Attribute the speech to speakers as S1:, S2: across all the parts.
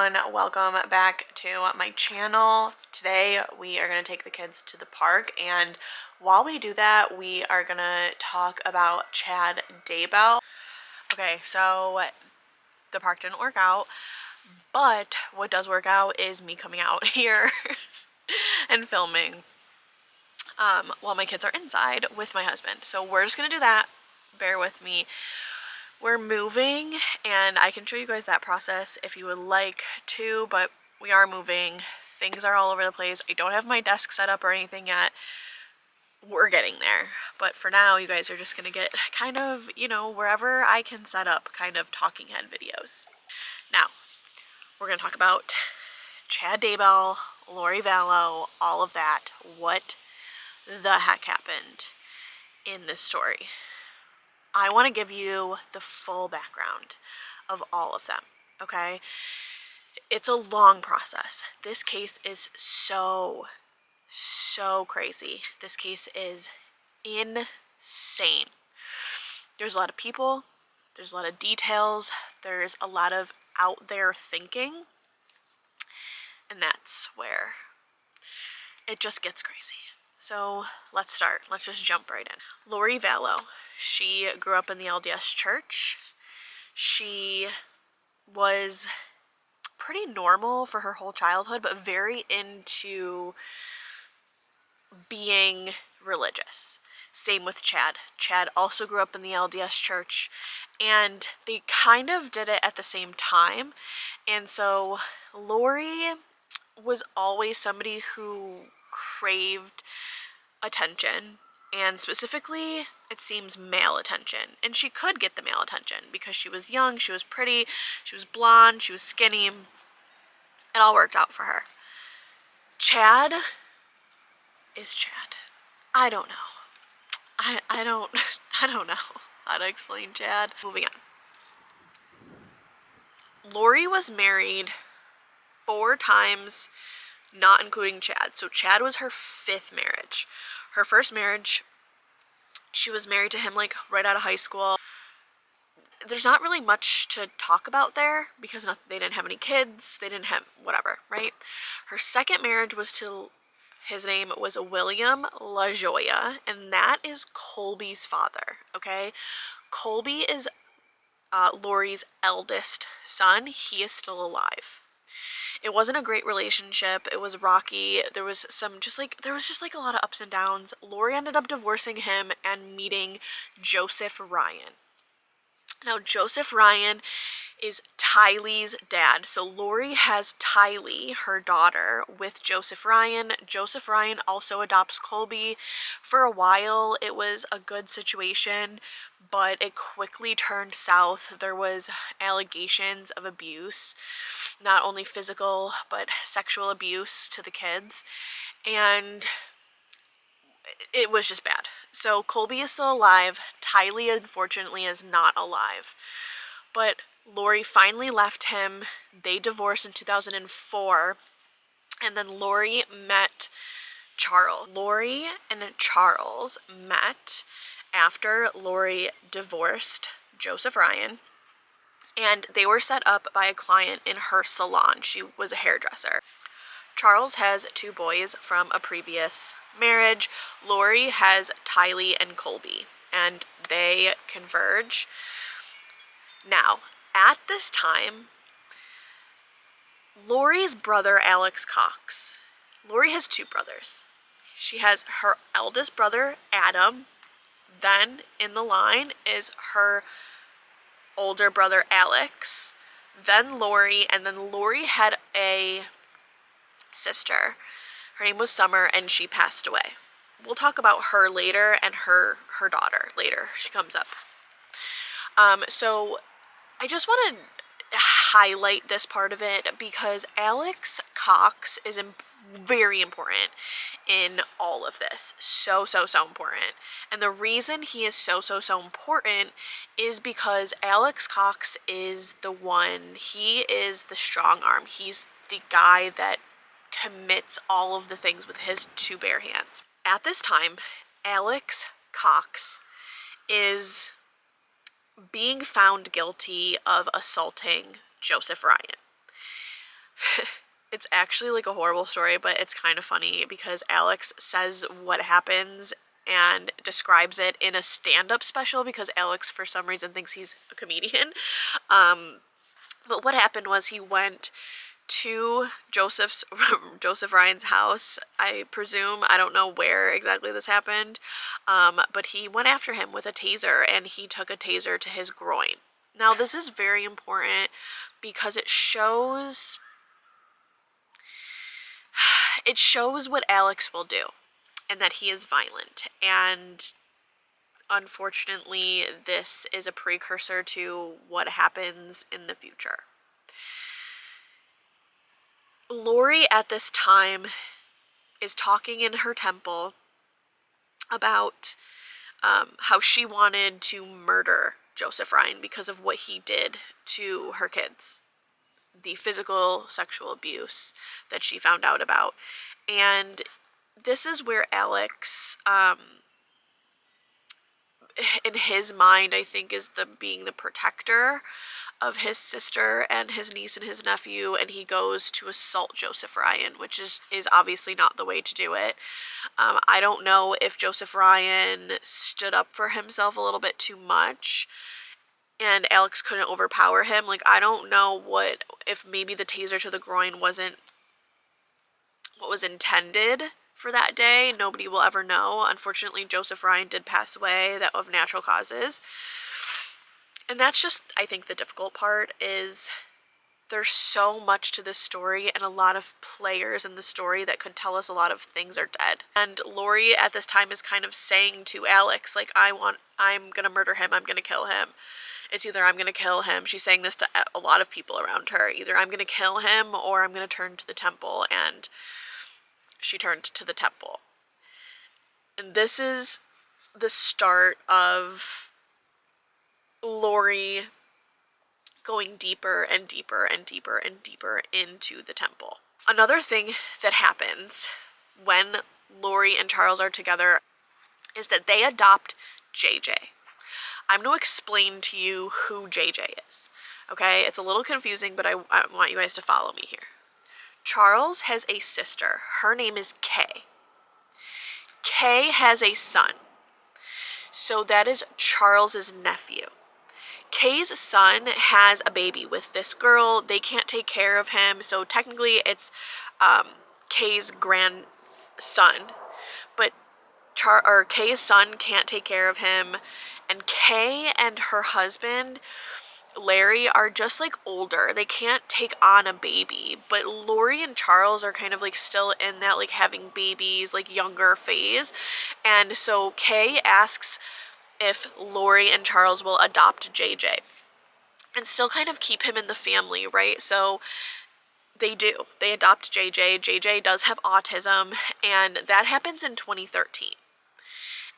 S1: everyone, welcome back to my channel. Today we are going to take the kids to the park, and while we do that we are going to talk about Chad Daybell. Okay, so the park didn't work out, but what does work out is me coming out here and filming while my kids are inside with my husband. So we're just going to do that. Bear with me. We're moving, and I can show you guys that process if you would like to, but we are moving. Things are all over the place. I don't have my desk set up or anything yet. We're getting there. But for now, you guys are just going to get kind of, you know, wherever I can set up kind of talking head videos. Now, we're going to talk about Chad Daybell, Lori Vallow, all of that. What the heck happened in this story? I want to give you the full background of all of them, okay? It's a long process. This case is so crazy. This case is insane. There's a lot of people, there's a lot of details, there's a lot of out there thinking, and that's where it just gets crazy. So let's start. Let's just jump right in. Lori Vallow. She grew up in the LDS church. She was pretty normal for her whole childhood, but very into being religious. Same with Chad. Chad also grew up in the LDS church, and they kind of did it at the same time. And so Lori was always somebody who craved attention, and specifically it seems male attention, and she could get the male attention because she was young, she was pretty, she was blonde, she was skinny. It all worked out for her. Chad is Chad. I don't know. I don't know how to explain Chad. Moving on. Lori was married 4 times, not including Chad. So Chad was her 5th marriage. Her first marriage, she was married to him like right out of high school. There's not really much to talk about there because they didn't have any kids. They didn't have whatever, right? Her second marriage was to, his name was William LaJoya, and that is Colby's father, okay? Colby is Lori's eldest son. He is still alive. It wasn't a great relationship. It was rocky. There was just like a lot of ups and downs. Lori ended up divorcing him and meeting Joseph Ryan. Now, Joseph Ryan is Tylee's dad. So Lori has Tylee, her daughter, with Joseph Ryan. Joseph Ryan also adopts Colby. For a while, it was a good situation, but it quickly turned south. There was allegations of abuse, not only physical, but sexual abuse to the kids, and it was just bad. So Colby is still alive. Tylee, unfortunately, is not alive. But Lori finally left him. They divorced in 2004. And then Lori met Charles. Lori and Charles met after Lori divorced Joseph Ryan. And they were set up by a client in her salon. She was a hairdresser. Charles has 2 boys from a previous marriage. Lori has Tylee and Colby, and they converge. Now, at this time, Lori's brother, Alex Cox. Lori has 2 brothers. She has her eldest brother, Adam. Then in the line is her older brother, Alex. Then Lori, and then Lori had a sister. Her name was Summer, and she passed away. We'll talk about her later, and her daughter later. She comes up. So I just want to highlight this part of it because Alex Cox is very important in all of this. So important. And the reason he is so important is because Alex Cox is the one, he is the strong arm. He's the guy that commits all of the things with his 2 bare hands. At this time, Alex Cox is being found guilty of assaulting Joseph Ryan. It's actually like a horrible story, but it's kind of funny because Alex says what happens and describes it in a stand-up special because Alex for some reason thinks he's a comedian. But what happened was he went to Joseph Ryan's house, I presume. I don't know where exactly this happened. But he went after him with a taser, and he took a taser to his groin. Now, this is very important because it shows what Alex will do and that he is violent. And unfortunately, this is a precursor to what happens in the future. Lori at this time is talking in her temple about how she wanted to murder Joseph Ryan because of what he did to her kids, the physical, sexual abuse that she found out about. And this is where Alex, in his mind, I think, is being the protector of his sister and his niece and his nephew, and he goes to assault Joseph Ryan, which is obviously not the way to do it. I don't know if Joseph Ryan stood up for himself a little bit too much and Alex couldn't overpower him. Like, I don't know if maybe the taser to the groin wasn't what was intended for that day. Nobody will ever know. Unfortunately, Joseph Ryan did pass away, that of natural causes. And that's just, I think, the difficult part is there's so much to this story and a lot of players in the story that could tell us a lot of things are dead. And Lori at this time is kind of saying to Alex, like, I'm gonna murder him, I'm gonna kill him. It's either I'm gonna kill him. She's saying this to a lot of people around her. Either I'm gonna kill him or I'm gonna turn to the temple. And she turned to the temple. And this is the start of Lori going deeper and deeper and deeper and deeper into the temple. Another thing that happens when Lori and Charles are together is that they adopt JJ. I'm going to explain to you who JJ is. Okay? It's a little confusing, but I want you guys to follow me here. Charles has a sister. Her name is Kay. Kay has a son. So that is Charles's nephew. Kay's son has a baby with this girl. They can't take care of him, so technically it's Kay's grandson. But Kay's son can't take care of him, and Kay and her husband Larry are just like older. They can't take on a baby, but Lori and Charles are kind of like still in that like having babies, like younger phase. And so Kay asks if Lori and Charles will adopt JJ and still kind of keep him in the family, right? So they do. They adopt JJ. JJ does have autism, and that happens in 2013.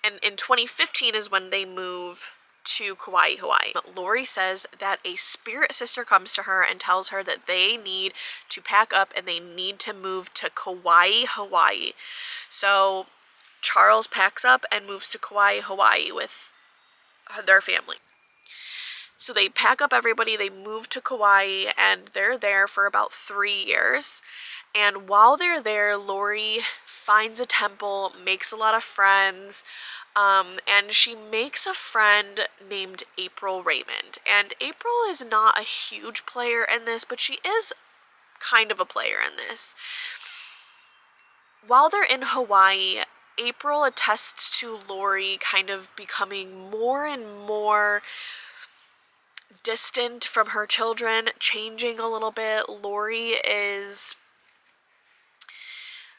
S1: And in 2015 is when they move to Kauai, Hawaii. Lori says that a spirit sister comes to her and tells her that they need to pack up and they need to move to Kauai, Hawaii. So Charles packs up and moves to Kauai, Hawaii with their family. So they pack up everybody, they move to Kauai, and they're there for about 3 years. And while they're there, Lori finds a temple, makes a lot of friends, and she makes a friend named April Raymond. And April is not a huge player in this, but she is kind of a player in this. While they're in Hawaii, April attests to Lori kind of becoming more and more distant from her children, changing a little bit. Lori is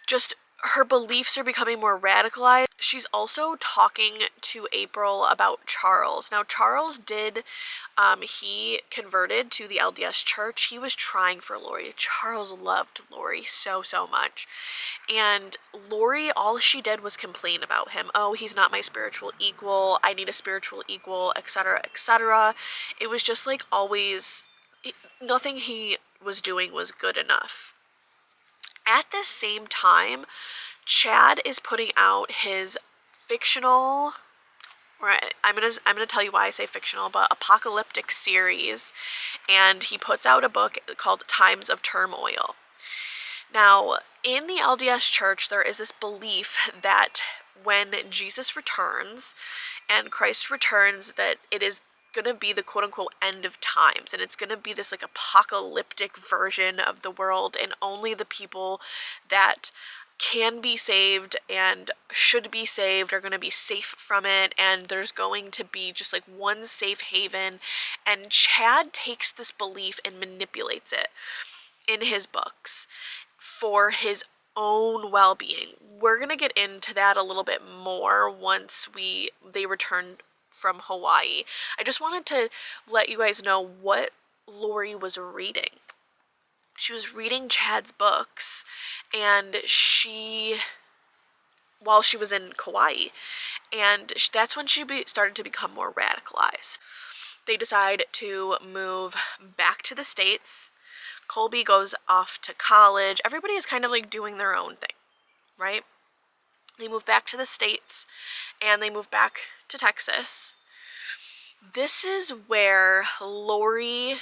S1: just, her beliefs are becoming more radicalized. She's also talking to April about Charles. Now, Charles did, he converted to the LDS church. He was trying for Lori. Charles loved Lori so, so much. And Lori, all she did was complain about him. Oh, he's not my spiritual equal. I need a spiritual equal, etc., etc. It was just like always, nothing he was doing was good enough. At the same time, Chad is putting out his fictional I'm gonna tell you why I say fictional, but apocalyptic series, and he puts out a book called Times of Turmoil. Now, in the LDS Church, there is this belief that when Jesus returns and Christ returns, that it is going to be the quote-unquote end of times, and it's going to be this like apocalyptic version of the world, and only the people that can be saved and should be saved are going to be safe from it, and there's going to be just like one safe haven. And Chad takes this belief and manipulates it in his books for his own well-being. We're going to get into that a little bit more once they return from Hawaii. I just wanted to let you guys know what Lori was reading. She was reading Chad's books, and while she was in Kauai, and that's when she started to become more radicalized. They decide to move back to the States. Colby goes off to college. Everybody is kind of like doing their own thing, right? They move back to the States, and they move back to Texas. This is where Lori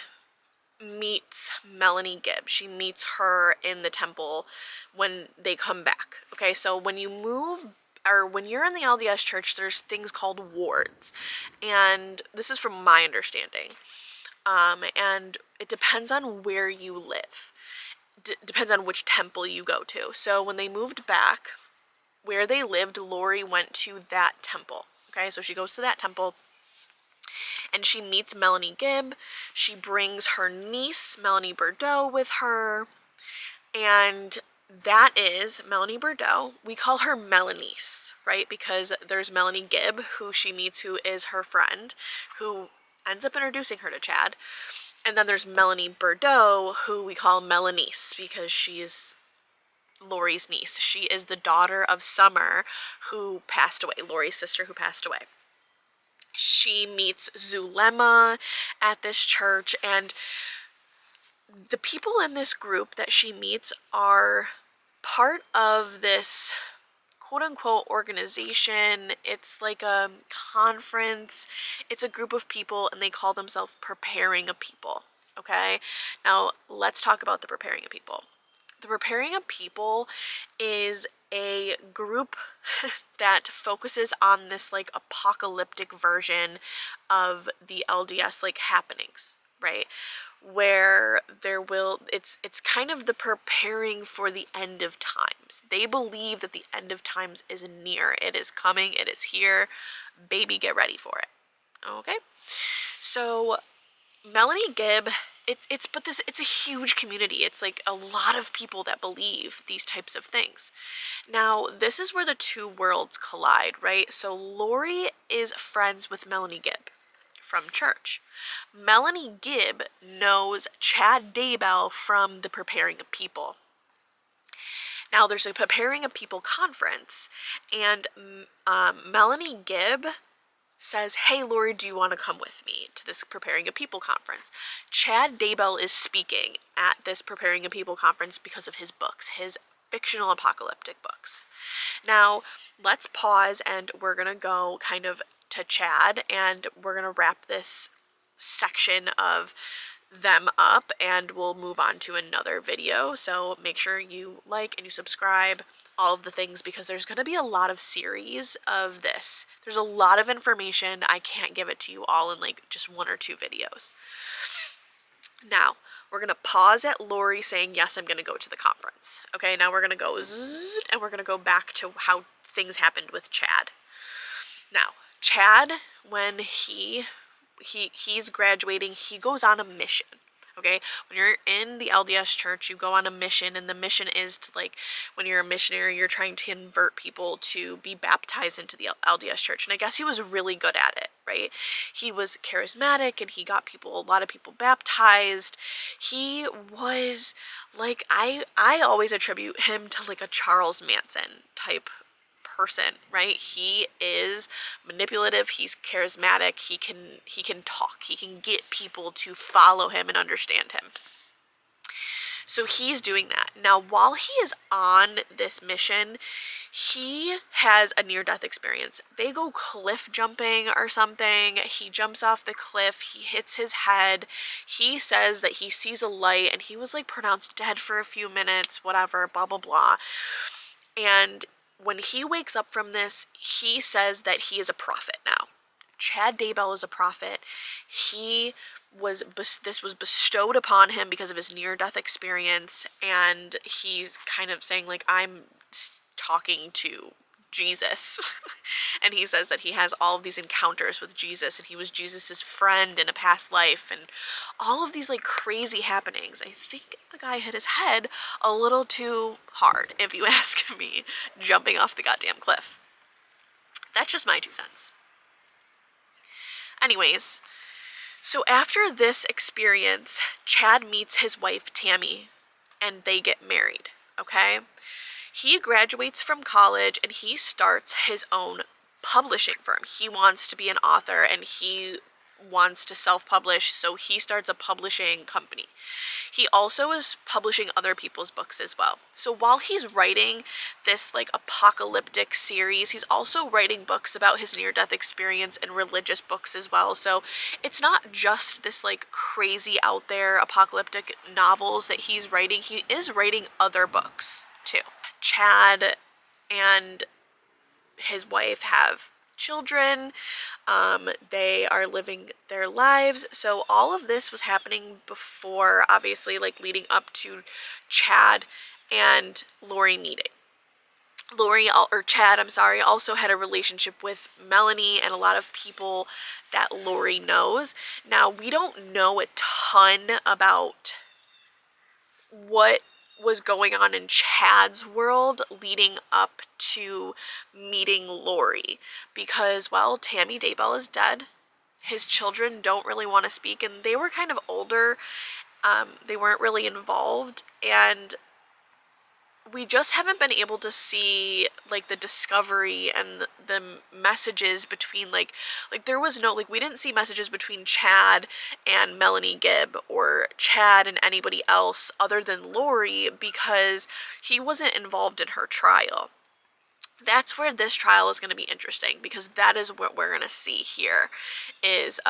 S1: meets Melanie Gibb. She meets her in the temple when they come back. Okay, so when you move, or when you're in the LDS Church, there's things called wards, and this is from my understanding. And it depends on where you live. Depends on which temple you go to. So when they moved back, where they lived, Lori went to that temple. Okay, so she goes to that temple, and she meets Melanie Gibb. She brings her niece, Melanie Bordeaux, with her. And that is Melanie Bordeaux. We call her Melanice, right? Because there's Melanie Gibb, who she meets, who is her friend, who ends up introducing her to Chad. And then there's Melanie Bordeaux, who we call Melanice, because she's Lori's niece. She is the daughter of Summer, who passed away, Lori's sister who passed away. She meets Zulema at this church, and the people in this group that she meets are part of this quote-unquote organization. It's like a conference. It's a group of people, and they call themselves Preparing a People. Okay? Now, let's talk about the Preparing a People. The Preparing a People is a group that focuses on this like apocalyptic version of the LDS like happenings, right? Where it's kind of the preparing for the end of times. They believe that the end of times is near. It is coming. It is here. Baby, get ready for it. Okay? So Melanie Gibb, it's a huge community. It's like a lot of people that believe these types of things. Now, this is where the two worlds collide, right? So Lori is friends with Melanie Gibb from church. Melanie Gibb knows Chad Daybell from the Preparing a People. Now, there's a Preparing a People conference, and Melanie Gibb says, hey, Lori, do you want to come with me to this Preparing a People conference? Chad Daybell is speaking at this Preparing a People conference because of his books, his fictional apocalyptic books. Now, let's pause, and we're going to go kind of to Chad, and we're going to wrap this section of them up, and we'll move on to another video. So make sure you like and you subscribe, all of the things, because there's going to be a lot of series of this. There's a lot of information. I can't give it to you all in like just one or two videos. Now, we're going to pause at Lori saying, yes, I'm going to go to the conference. Okay, now we're going to go zzz, and we're going to go back to how things happened with Chad. Now, Chad, when he's graduating, he goes on a mission. Okay, when you're in the LDS Church, you go on a mission, and the mission is to, like, when you're a missionary, you're trying to convert people to be baptized into the LDS Church. And I guess he was really good at it, right? He was charismatic, and he got a lot of people baptized. He was like, I always attribute him to like a Charles Manson type person, right? He is manipulative, he's charismatic, he can talk, he can get people to follow him and understand him. So he's doing that. Now, while he is on this mission, he has a near-death experience. They go cliff jumping or something. He jumps off the cliff. He hits his head. He says that he sees a light and he was like pronounced dead for a few minutes, whatever, blah, blah, blah. And when he wakes up from this, he says that he is a prophet now. Chad Daybell is a prophet. This was bestowed upon him because of his near-death experience, and he's kind of saying, like, I'm talking to Jesus. And he says that he has all of these encounters with Jesus, and he was Jesus's friend in a past life, and all of these, like, crazy happenings. I think the guy hit his head a little too hard, if you ask me, jumping off the goddamn cliff. That's just my 2 cents. Anyways, so after this experience, Chad meets his wife, Tammy, and they get married, okay? He graduates from college and he starts his own publishing firm. He wants to be an author and he wants to self-publish, so he starts a publishing company. He also is publishing other people's books as well. So while he's writing this like apocalyptic series, he's also writing books about his near-death experience and religious books as well. So it's not just this like crazy out there apocalyptic novels that he's writing. He is writing other books too. Chad and his wife have children. They are living their lives. So all of this was happening before, obviously, like leading up to Chad and Lori meeting. Chad, also had a relationship with Melanie and a lot of people that Lori knows. Now, we don't know a ton about what was going on in Chad's world leading up to meeting Lori, because, well, Tammy Daybell is dead. His children don't really want to speak, and they were kind of older. They weren't really involved, and we just haven't been able to see like the discovery and the messages between like there was no, like, we didn't see messages between Chad and Melanie Gibb or Chad and anybody else other than Lori, because he wasn't involved in her trial. That's where this trial is going to be interesting, because that is what we're going to see here is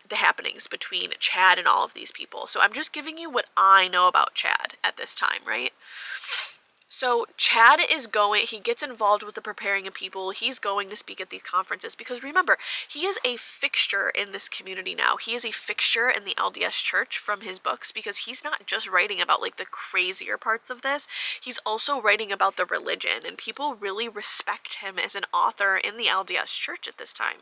S1: the happenings between Chad and all of these people. So I'm just giving you what I know about Chad at this time, right? So Chad he gets involved with the preparing of people. He's going to speak at these conferences because, remember, he is a fixture in this community now. He is a fixture in the LDS church from his books, because he's not just writing about like the crazier parts of this. He's also writing about the religion, and people really respect him as an author in the LDS church at this time.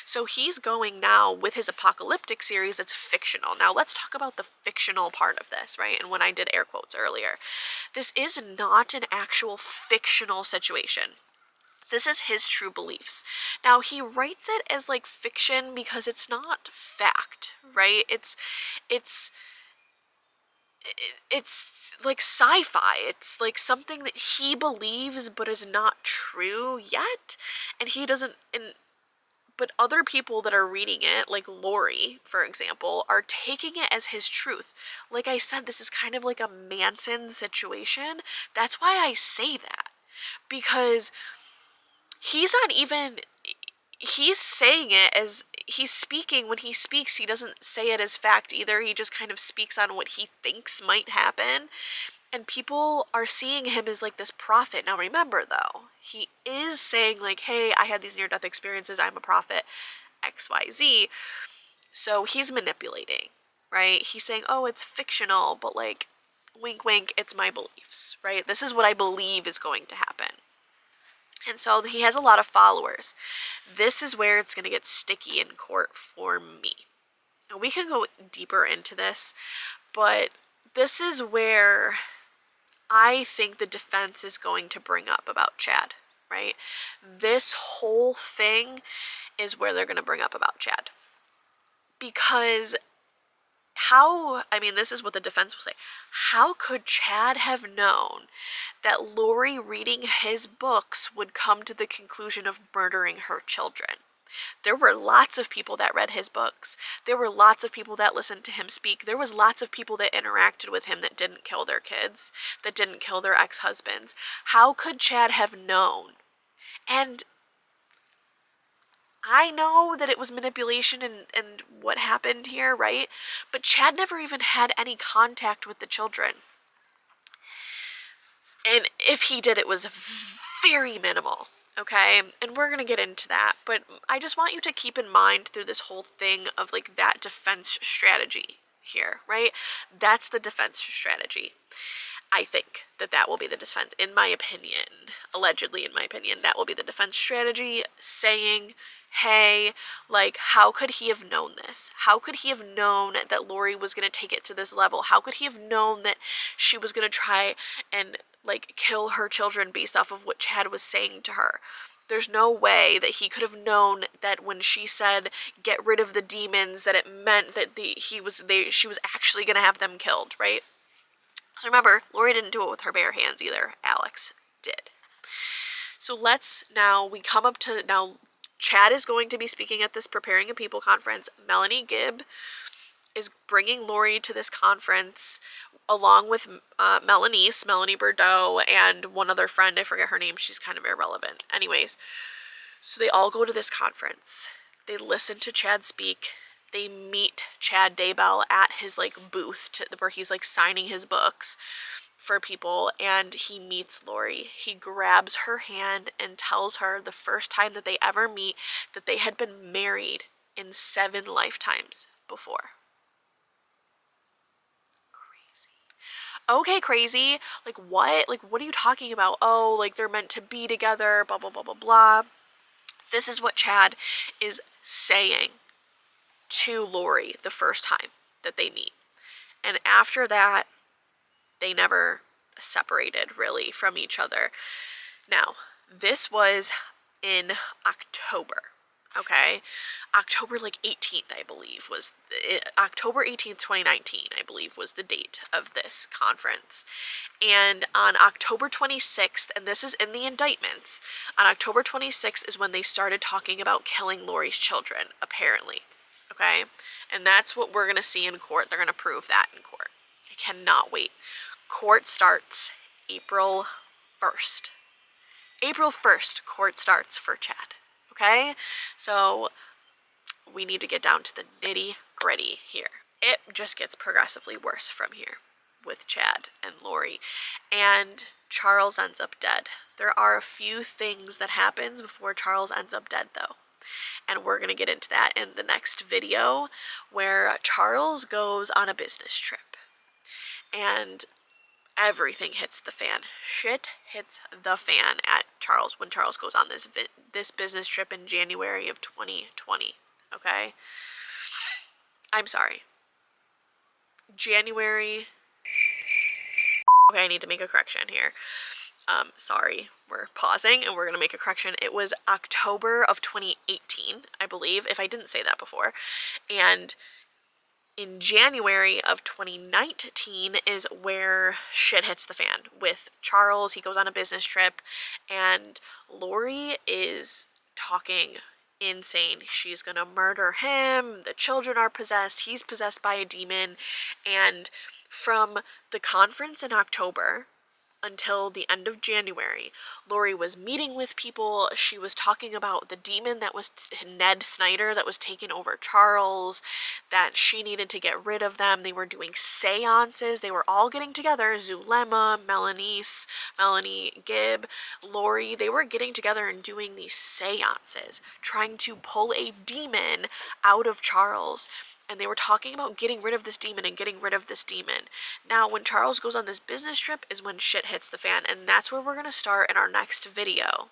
S1: So he's going now with his apocalyptic series that's fictional. Now let's talk about the fictional part of this, right? And when I did air quotes earlier, this is not an actual fictional situation. This is his true beliefs. Now, he writes it as like fiction because it's not fact, right? It's like sci-fi. It's like something that he believes but is not true yet, and he doesn't. But other people that are reading it, like Lori, for example, are taking it as his truth. Like I said, this is kind of like a Manson situation. That's why I say that. Because he's saying it as, he's speaking, when he speaks, he doesn't say it as fact either. He just kind of speaks on what he thinks might happen. And people are seeing him as like this prophet. Now remember though, he is saying like, hey, I had these near-death experiences, I'm a prophet, XYZ. So he's manipulating, right? He's saying, oh, it's fictional, but like, wink, wink, it's my beliefs, right? This is what I believe is going to happen. And so he has a lot of followers. This is where it's going to get sticky in court for me. Now we can go deeper into this, but this is where I think the defense is going to bring up about Chad, right? This whole thing is where they're going to bring up about Chad. Because this is what the defense will say. How could Chad have known that Lori reading his books would come to the conclusion of murdering her children? There were lots of people that read his books. There were lots of people that listened to him speak. There was lots of people that interacted with him that didn't kill their kids, that didn't kill their ex-husbands. How could Chad have known? And I know that it was manipulation and what happened here, right? But Chad never even had any contact with the children. And if he did, it was very minimal, okay? And we're going to get into that. But I just want you to keep in mind through this whole thing of like that defense strategy here, right? That's the defense strategy. I think that will be the defense, in my opinion, allegedly in my opinion, that will be the defense strategy, saying, hey, like, how could he have known this? How could he have known that Lori was going to take it to this level? How could he have known that she was going to try and, like, kill her children based off of what Chad was saying to her? There's no way that he could have known that when she said, get rid of the demons, that it meant that she was actually going to have them killed, right? So remember, Lori didn't do it with her bare hands either. Alex did. So we come up to, now Chad is going to be speaking at this Preparing a People conference. Melanie Gibb is bringing Lori to this conference along with Melanie Bordeaux, and one other friend. I forget her name. She's kind of irrelevant. Anyways, so they all go to this conference. They listen to Chad speak. They meet Chad Daybell at his like booth where he's like signing his books for people, and he meets Lori. He grabs her hand and tells her the first time that they ever meet that they had been married in 7 lifetimes before. Crazy. Okay, crazy. Like what? Like what are you talking about? Oh, like they're meant to be together, blah blah blah blah blah. This is what Chad is saying to Lori the first time that they meet. And after that, they never separated really from each other. Now, this was in October, okay? October like 18th, I believe, was October 18th, 2019, I believe was the date of this conference. And on October 26th, and this is in the indictments, on October 26th is when they started talking about killing Lori's children, apparently. Okay? And that's what we're going to see in court. They're going to prove that in court. I cannot wait. Court starts April 1st. April 1st, court starts for Chad. Okay? So we need to get down to the nitty gritty here. It just gets progressively worse from here with Chad and Lori. And Charles ends up dead. There are a few things that happens before Charles ends up dead, though. And we're going to get into that in the next video, where Charles goes on a business trip. And everything hits the fan. Shit hits the fan at Charles when Charles goes on this business trip in January of 2020. Okay? I'm sorry. January... Okay, I need to make a correction here. Sorry, we're pausing and we're going to make a correction. It was October of 2018, I believe, if I didn't say that before. And in January of 2019 is where shit hits the fan with Charles. He goes on a business trip and Lori is talking insane. She's gonna murder him. The children are possessed. He's possessed by a demon. And from the conference in October until the end of January, Lori was meeting with people. She was talking about the demon that was Ned Snyder that was taking over Charles, that she needed to get rid of them. They were doing seances. They were all getting together. Zulema, Melanie Gibb, Lori, they were getting together and doing these seances, trying to pull a demon out of Charles. And they were talking about getting rid of this demon and getting rid of this demon. Now, when Charles goes on this business trip is when shit hits the fan. And that's where we're going to start in our next video,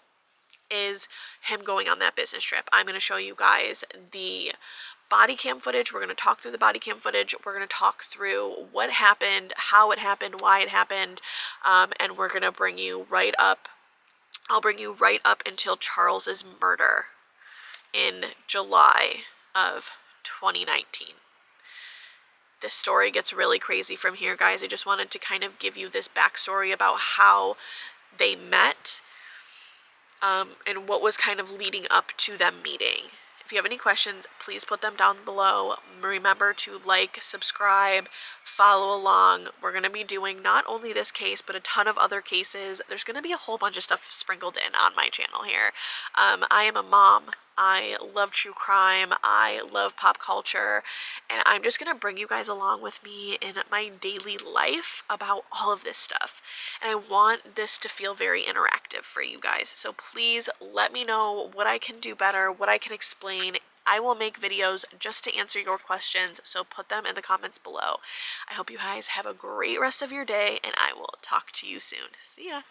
S1: is him going on that business trip. I'm going to show you guys the body cam footage. We're going to talk through the body cam footage. We're going to talk through what happened, how it happened, why it happened. And we're going to bring you right up. I'll bring you right up until Charles's murder in July of 2019. This story gets really crazy from here, guys. I just wanted to kind of give you this backstory about how they met, and what was kind of leading up to them meeting. If you have any questions, please put them down below. Remember to like, subscribe, follow along. We're going to be doing not only this case, but a ton of other cases. There's going to be a whole bunch of stuff sprinkled in on my channel here. I am a mom. I love true crime. I love pop culture. And I'm just going to bring you guys along with me in my daily life about all of this stuff. And I want this to feel very interactive for you guys. So please let me know what I can do better, what I can explain. I will make videos just to answer your questions, so put them in the comments below. I hope you guys have a great rest of your day, and I will talk to you soon. See ya!